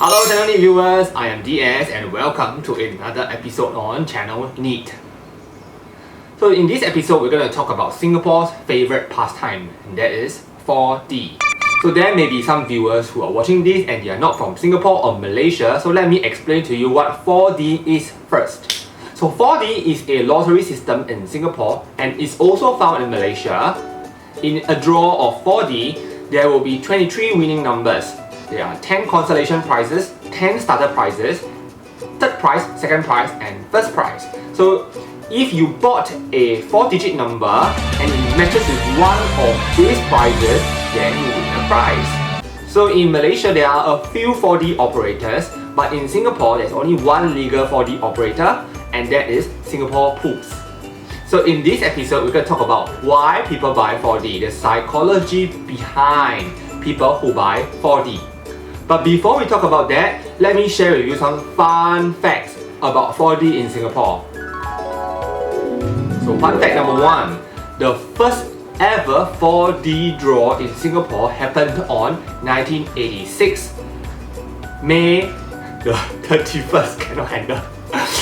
Hello channel NITT viewers, I am DS and welcome to another episode on channel NITT. So in this episode we're going to talk about Singapore's favorite pastime, and that is 4D. So there may be some viewers who are watching this and they are not from Singapore or Malaysia, so let me explain to you what 4D is first. So 4D is a lottery system in Singapore and is also found in Malaysia. In a draw of 4D, there will be 23 winning numbers. There are 10 consolation prizes, 10 starter prizes, third prize, second prize, and first prize. So if you bought a 4-digit number and it matches with one of these prizes, then you win a prize. So in Malaysia, there are a few 4D operators, but in Singapore, there's only one legal 4D operator, and that is Singapore Pools. So in this episode, we're going to talk about why people buy 4D, the psychology behind people who buy 4D. But before we talk about that, let me share with you some fun facts about 4D in Singapore. So fun fact number one, the first ever 4D draw in Singapore happened on 1986. May the 31st, cannot handle.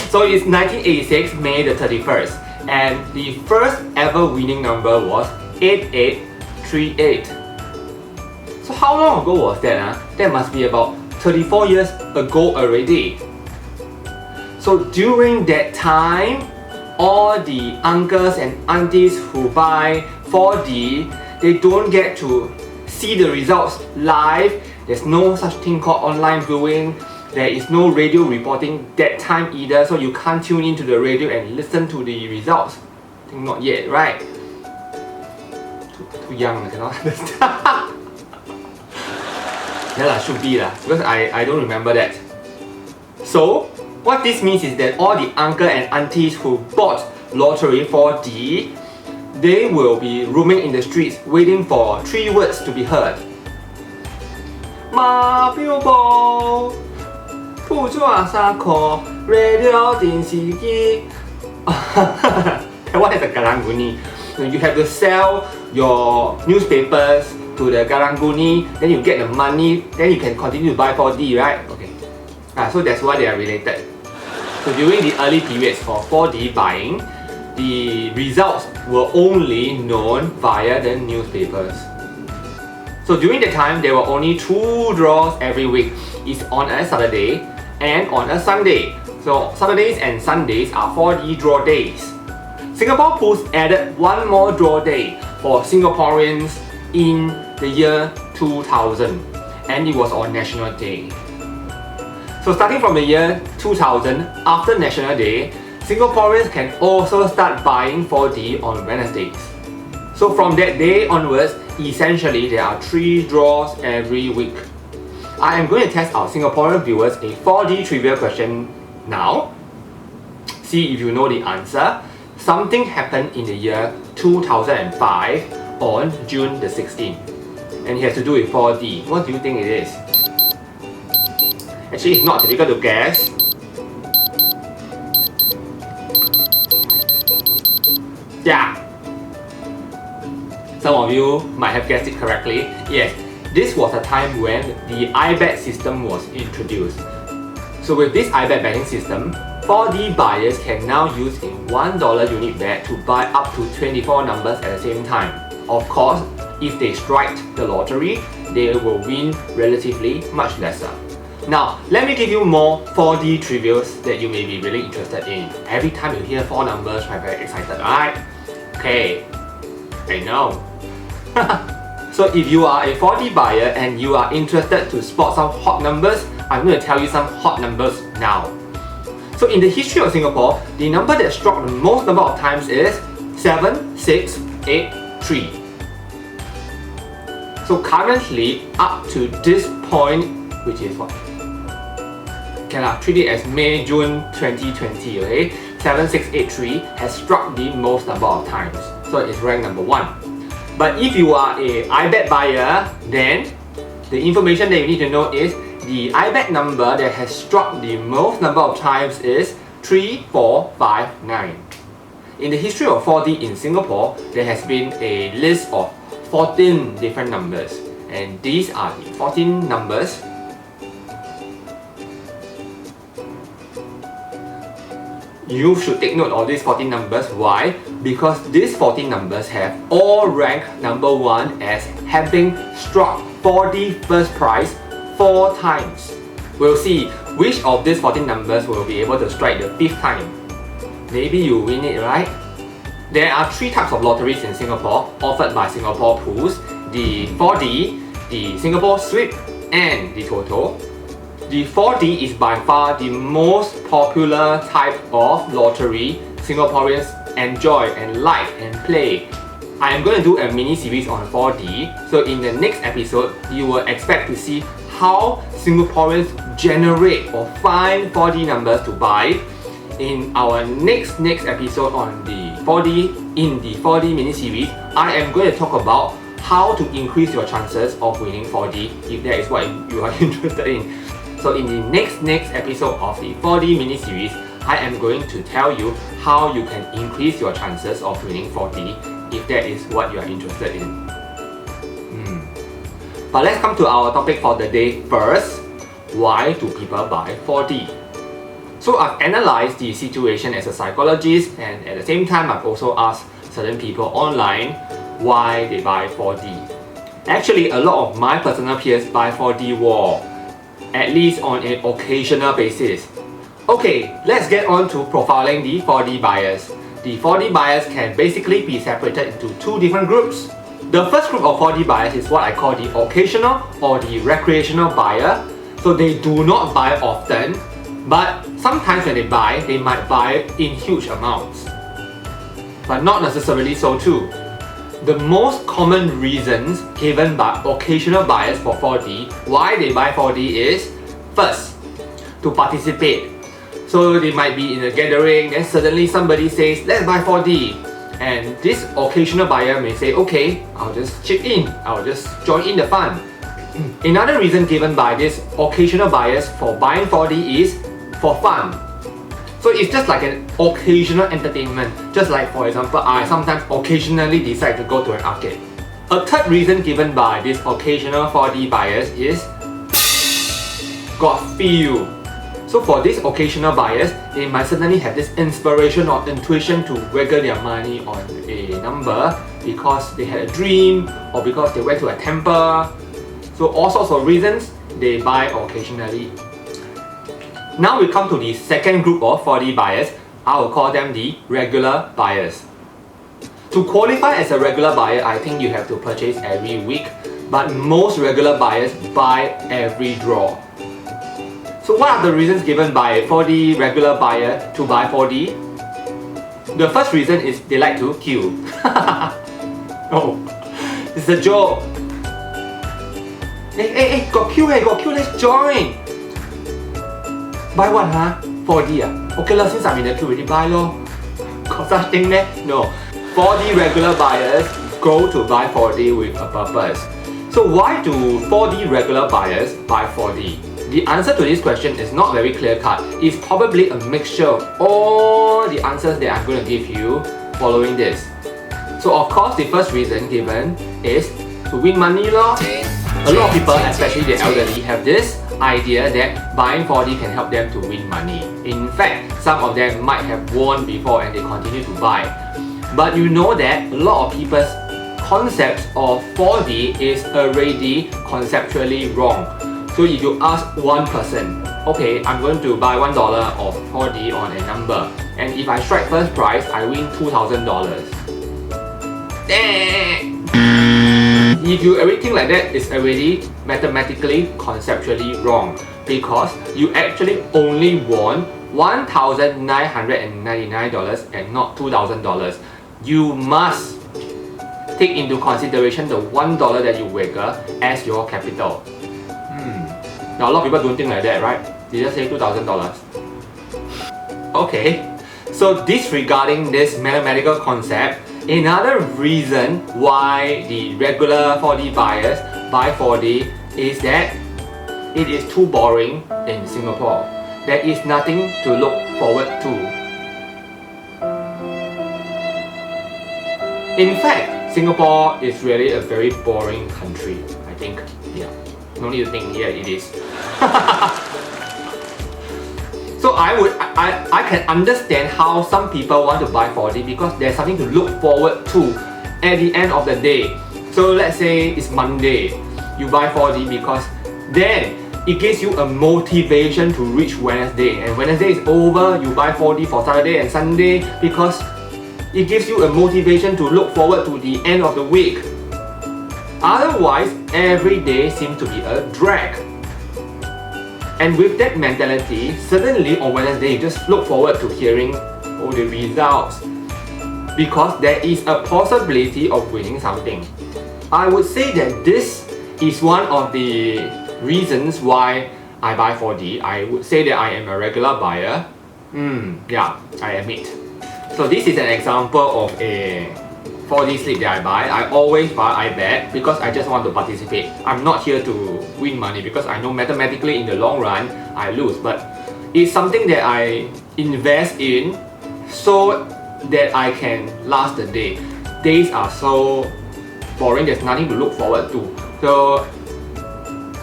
So it's 1986, May the 31st. And the first ever winning number was 8838. So how long ago was that? That must be about 34 years ago already. So during that time, all the uncles and aunties who buy 4D, they don't get to see the results live. There's no such thing called online viewing. There is no radio reporting that time either, so you can't tune into the radio and listen to the results. I think not yet, right? Too young, I cannot understand. Yeah lah, should be lah, because I don't remember that. So, what this means is that all the uncle and aunties who bought lottery 4D, they will be roaming in the streets waiting for 3 words to be heard. Ma biểu bò, 鋪咗沙殼 radio 電視機 That one is a Karang-Guni. You have to sell your newspapers to the Karang-Guni, then you get the money, then you can continue to buy 4D, right? Okay. So that's why they are related. So during the early periods for 4D buying, the results were only known via the newspapers. So during that time, there were only 2 draws every week. It's on a Saturday and on a Sunday. So Saturdays and Sundays are 4D draw days. Singapore Pools added one more draw day for Singaporeans in the year 2000, and it was on National Day. So starting from the year 2000, after National Day, Singaporeans can also start buying 4D on Wednesdays. So from that day onwards, essentially there are 3 draws every week. I am going to test our Singaporean viewers a 4D trivia question now. See if you know the answer. Something happened in the year 2005 on June the 16th, and it has to do with 4D. What do you think it is? Actually, it's not difficult to guess. Yeah! Some of you might have guessed it correctly. Yes, this was a time when the iBet system was introduced. So with this iBet betting system, 4D buyers can now use a $1 unit bet to buy up to 24 numbers at the same time. Of course, if they strike the lottery, they will win relatively much lesser. Now, let me give you more 4D trivias that you may be really interested in. Every time you hear 4 numbers, you're very excited, right? Okay, I know. So if you are a 4D buyer and you are interested to spot some hot numbers, I'm going to tell you some hot numbers now. So in the history of Singapore, the number that struck the most number of times is 7683. So currently, up to this point, which is what? Treat it as May, June 2020, okay? 7683 has struck the most number of times. So it's ranked number 1. But if you are a iBet buyer, then the information that you need to know is the iBet number that has struck the most number of times is 3459. In the history of 4D in Singapore, there has been a list of 14 different numbers, and these are the 14 numbers You should take note of these 14 numbers. Why? Because these 14 numbers have all ranked number 1 as having struck 4D first prize 4 times. We'll see which of these 14 numbers will be able to strike the 5th time. Maybe you win it, right? There are 3 types of lotteries in Singapore offered by Singapore Pools: the 4D, the Singapore Sweep, and the Toto. The 4D is by far the most popular type of lottery Singaporeans enjoy and like and play. I am going to do a mini series on 4D, so in the next episode, you will expect to see how Singaporeans generate or find 4D numbers to buy. In our next episode on the 4D, in the 4D mini series, I am going to talk about how to increase your chances of winning 4D if that is what you are interested in. So in the next episode of the 4D mini series, I am going to tell you how you can increase your chances of winning 4D if that is what you are interested in. But let's come to our topic for the day first. Why do people buy 4D? So I've analyzed the situation as a psychologist, and at the same time I've also asked certain people online why they buy 4D. Actually, a lot of my personal peers buy 4D war, at least on an occasional basis. Okay, let's get on to profiling the 4D buyers. The 4D buyers can basically be separated into 2 different groups. The first group of 4D buyers is what I call the occasional or the recreational buyer. So they do not buy often, but sometimes when they buy, they might buy in huge amounts. But not necessarily so too. The most common reasons given by occasional buyers for 4D, why they buy 4D is, first, to participate. So they might be in a gathering, then suddenly somebody says, let's buy 4D. And this occasional buyer may say, okay, I'll just chip in, I'll just join in the fun. Another reason given by these occasional buyers for buying 4D is for fun. So it's just like an occasional entertainment. Just like, for example, I sometimes occasionally decide to go to an arcade. A third reason given by these occasional 4D buyers is got feel. So for these occasional buyers, they might suddenly have this inspiration or intuition to wiggle their money on a number because they had a dream or because they went to a temple. So all sorts of reasons they buy occasionally. Now we come to the second group of 4D buyers. I will call them the regular buyers. To qualify as a regular buyer, I think you have to purchase every week, but most regular buyers buy every draw. So what are the reasons given by a 4D regular buyer to buy 4D? The first reason is they like to queue. Oh, it's a joke. Hey, got queue, let's join. Buy what, huh? 4D ah? Okay lah, since I'm in the queue already, buy lor. Got such thing meh? No. 4D regular buyers go to buy 4D with a purpose. So why do 4D regular buyers buy 4D? The answer to this question is not very clear-cut. It's probably a mixture of all the answers that I'm going to give you following this. So of course, the first reason given is to win money lor. A lot of people, especially the elderly, have this idea that buying 4D can help them to win money. In fact, some of them might have won before and they continue to buy. But you know that a lot of people's concepts of 4D is already conceptually wrong. So if you ask one person, okay, I'm going to buy $1 of 4D on a number, and if I strike first prize, I win $2,000. If you everything like that, it's already mathematically, conceptually wrong, because you actually only won $1,999 and not $2,000. You must take into consideration the $1 that you wiggle as your capital. Now a lot of people don't think like that, right? They just say $2,000. Okay, so disregarding this mathematical concept, another reason why the regular 4D buyers buy 4D is that it is too boring in Singapore. There is nothing to look forward to. In fact, Singapore is really a very boring country, I think. Yeah, no need to think, yeah, it is. So I can understand how some people want to buy 4D because there's something to look forward to at the end of the day. So let's say it's Monday, you buy 4D because then it gives you a motivation to reach Wednesday, and Wednesday is over, you buy 4D for Saturday and Sunday because it gives you a motivation to look forward to the end of the week. Otherwise, every day seems to be a drag. And with that mentality, suddenly on Wednesday you just look forward to hearing all the results because there is a possibility of winning something. I would say that this is one of the reasons why I buy 4D. I would say that I am a regular buyer. Yeah, I admit. So this is an example of a 4D slip that I buy. I always buy, I bet, because I just want to participate. I'm not here to win money because I know mathematically in the long run, I lose. But it's something that I invest in so that I can last the day. Days are so boring, there's nothing to look forward to. So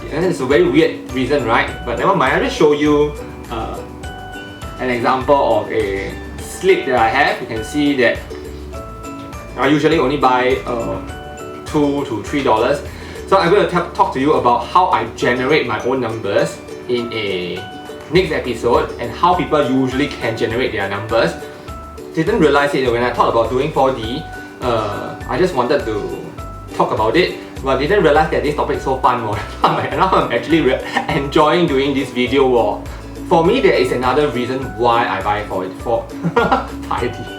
yeah, it's a very weird reason, right? But never mind, I'll just show you an example of a slip that I have. You can see that I usually only buy $2 to $3. So I'm going to talk to you about how I generate my own numbers in a next episode and how people usually can generate their numbers. Didn't realize it when I thought about doing 4D. I just wanted to talk about it, but didn't realize that this topic is so fun. And now I'm actually enjoying doing this video. For me, there is another reason why I buy 4D.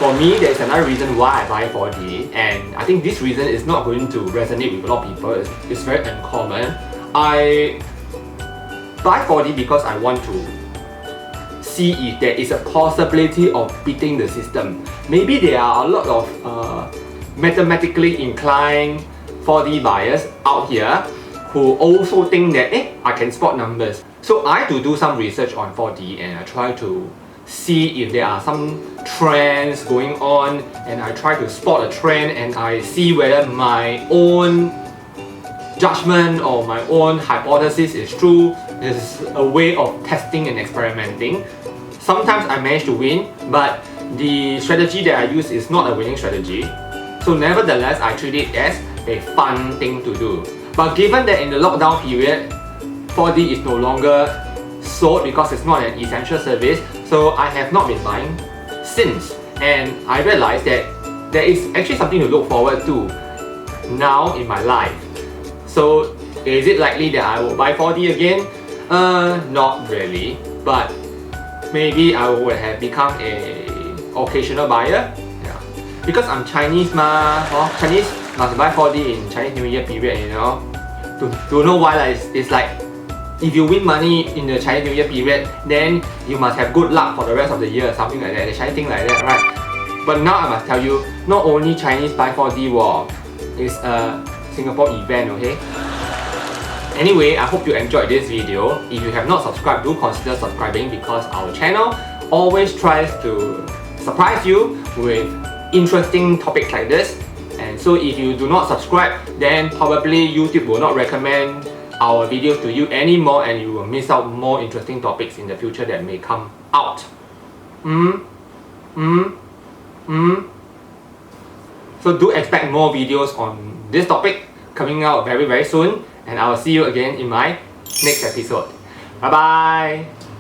For me, there is another reason why I buy 4D, and I think this reason is not going to resonate with a lot of people. It's very uncommon. I buy 4D because I want to see if there is a possibility of beating the system. Maybe there are a lot of mathematically inclined 4D buyers out here who also think that I can spot numbers. So I had to do some research on 4D and I try to see if there are some trends going on, and I try to spot a trend and I see whether my own judgment or my own hypothesis is true. This is a way of testing and experimenting. Sometimes I manage to win, but the strategy that I use is not a winning strategy. So nevertheless, I treat it as a fun thing to do. But given that in the lockdown period, 4D is no longer sold because it's not an essential service, so I have not been buying since. And I realized that there is actually something to look forward to now in my life. So is it likely that I will buy 4D again? Not really, but maybe I would have become a occasional buyer. Yeah. Because I'm Chinese Chinese must buy 4D in Chinese New Year period, you know. To know why it's like if you win money in the Chinese New Year period, then you must have good luck for the rest of the year, something like that. The Chinese thing like that, right? But now I must tell you, not only Chinese buy 4D it's a Singapore event, okay? Anyway, I hope you enjoyed this video. If you have not subscribed, do consider subscribing because our channel always tries to surprise you with interesting topics like this. And so if you do not subscribe, then probably YouTube will not recommend our videos to you anymore and you will miss out more interesting topics in the future that may come out. So do expect more videos on this topic coming out very soon, and I will see you again in my next episode. Bye bye!